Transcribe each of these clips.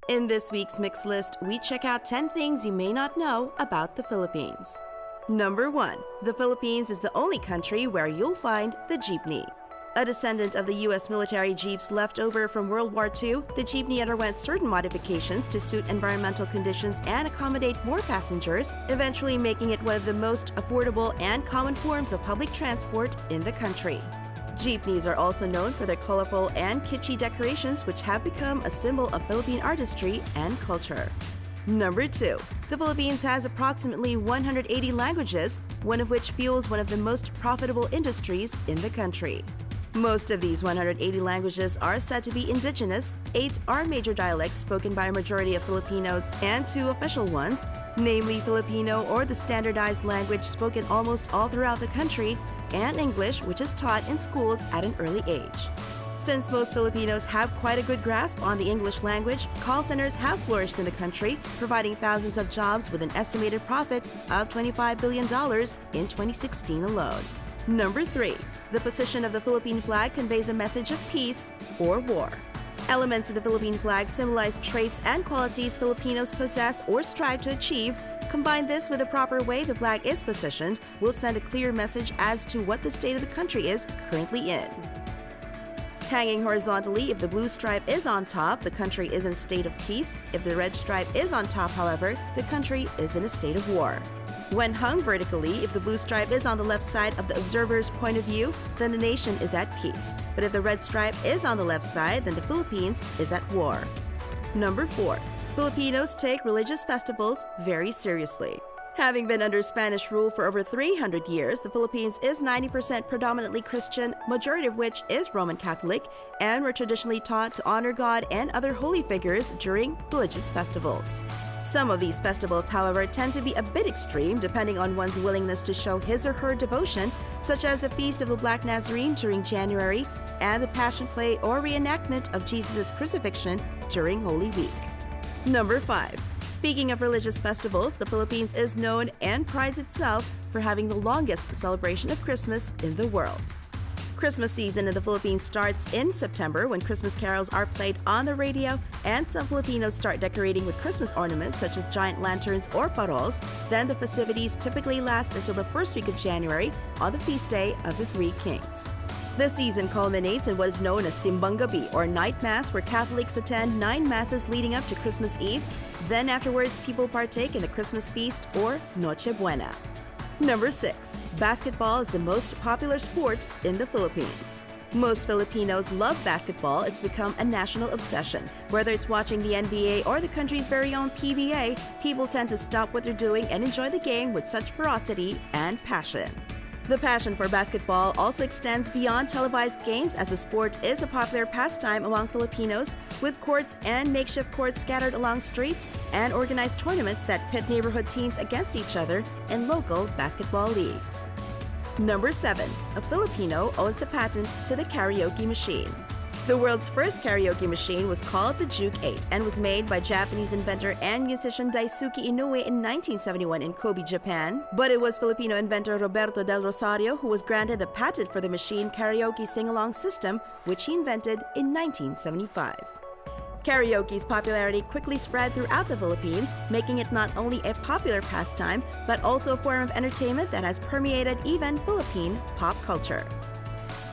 In this week's Mix List, we check out 10 things you may not know about the Philippines. Number 1. The Philippines is the only country where you'll find the jeepney. A descendant of the U.S. military jeeps left over from World War II, the jeepney underwent certain modifications to suit environmental conditions and accommodate more passengers, eventually making it one of the most affordable and common forms of public transport in the country. Jeepneys are also known for their colorful and kitschy decorations, which have become a symbol of Philippine artistry and culture. Number 2. The Philippines has approximately 180 languages, one of which fuels one of the most profitable industries in the country. Most of these 180 languages are said to be indigenous, 8 are major dialects spoken by a majority of Filipinos, and 2 official ones, namely Filipino, or the standardized language spoken almost all throughout the country, and English, which is taught in schools at an early age. Since most Filipinos have quite a good grasp on the English language, call centers have flourished in the country, providing thousands of jobs with an estimated profit of $25 billion in 2016 alone. Number 3. The position of the Philippine flag conveys a message of peace or war. Elements of the Philippine flag symbolize traits and qualities Filipinos possess or strive to achieve. Combine this with the proper way the flag is positioned, will send a clear message as to what the state of the country is currently in. Hanging horizontally, if the blue stripe is on top, the country is in a state of peace. If the red stripe is on top, however, the country is in a state of war. When hung vertically, if the blue stripe is on the left side of the observer's point of view, then the nation is at peace. But if the red stripe is on the left side, then the Philippines is at war. Number 4. Filipinos take religious festivals very seriously. Having been under Spanish rule for over 300 years, the Philippines is 90% predominantly Christian, majority of which is Roman Catholic, and were traditionally taught to honor God and other holy figures during religious festivals. Some of these festivals, however, tend to be a bit extreme depending on one's willingness to show his or her devotion, such as the Feast of the Black Nazarene during January and the Passion Play or reenactment of Jesus' crucifixion during Holy Week. Number 5. Speaking of religious festivals, the Philippines is known and prides itself for having the longest celebration of Christmas in the world. Christmas season in the Philippines starts in September when Christmas carols are played on the radio, and some Filipinos start decorating with Christmas ornaments such as giant lanterns or paroles. Then the festivities typically last until the first week of January on the feast day of the Three Kings. The season culminates in what is known as Simbang Gabi, or night mass, where Catholics attend 9 masses leading up to Christmas Eve. Then afterwards, people partake in the Christmas feast, or Noche Buena. Number 6. Basketball is the most popular sport in the Philippines. Most Filipinos love basketball. It's become a national obsession. Whether it's watching the NBA or the country's very own PBA, people tend to stop what they're doing and enjoy the game with such ferocity and passion. The passion for basketball also extends beyond televised games, as the sport is a popular pastime among Filipinos, with courts and makeshift courts scattered along streets and organized tournaments that pit neighborhood teams against each other in local basketball leagues. Number 7. A Filipino owes the patent to the karaoke machine. The world's first karaoke machine was called the Juke 8 and was made by Japanese inventor and musician Daisuke Inoue in 1971 in Kobe, Japan. But it was Filipino inventor Roberto del Rosario who was granted the patent for the machine karaoke sing-along system, which he invented in 1975. Karaoke's popularity quickly spread throughout the Philippines, making it not only a popular pastime, but also a form of entertainment that has permeated even Philippine pop culture.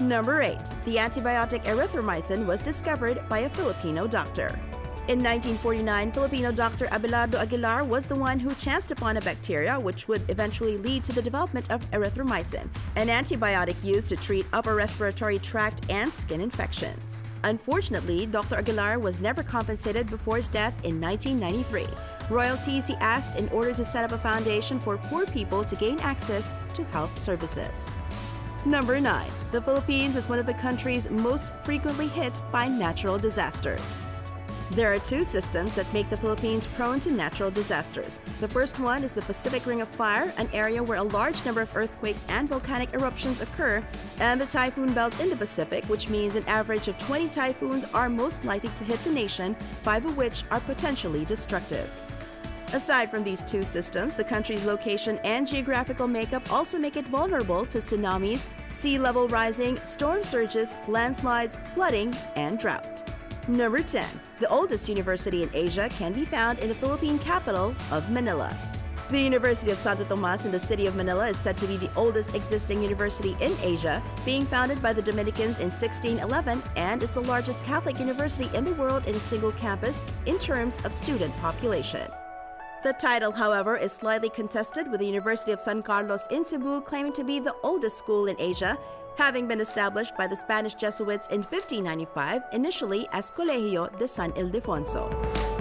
Number 8. The antibiotic erythromycin was discovered by a Filipino doctor. In 1949, Filipino doctor Abelardo Aguilar was the one who chanced upon a bacteria which would eventually lead to the development of erythromycin, an antibiotic used to treat upper respiratory tract and skin infections. Unfortunately, Dr. Aguilar was never compensated before his death in 1993. Royalties he asked in order to set up a foundation for poor people to gain access to health services. Number 9. The Philippines is one of the countries most frequently hit by natural disasters. There are 2 systems that make the Philippines prone to natural disasters. The first one is the Pacific Ring of Fire, an area where a large number of earthquakes and volcanic eruptions occur, and the Typhoon Belt in the Pacific, which means an average of 20 typhoons are most likely to hit the nation, 5 of which are potentially destructive. Aside from these 2 systems, the country's location and geographical makeup also make it vulnerable to tsunamis, sea level rising, storm surges, landslides, flooding, and drought. Number 10. The oldest university in Asia can be found in the Philippine capital of Manila. The University of Santo Tomas in the city of Manila is said to be the oldest existing university in Asia, being founded by the Dominicans in 1611, and is the largest Catholic university in the world in a single campus in terms of student population. The title, however, is slightly contested, with the University of San Carlos in Cebu claiming to be the oldest school in Asia, having been established by the Spanish Jesuits in 1595, initially as Colegio de San Ildefonso.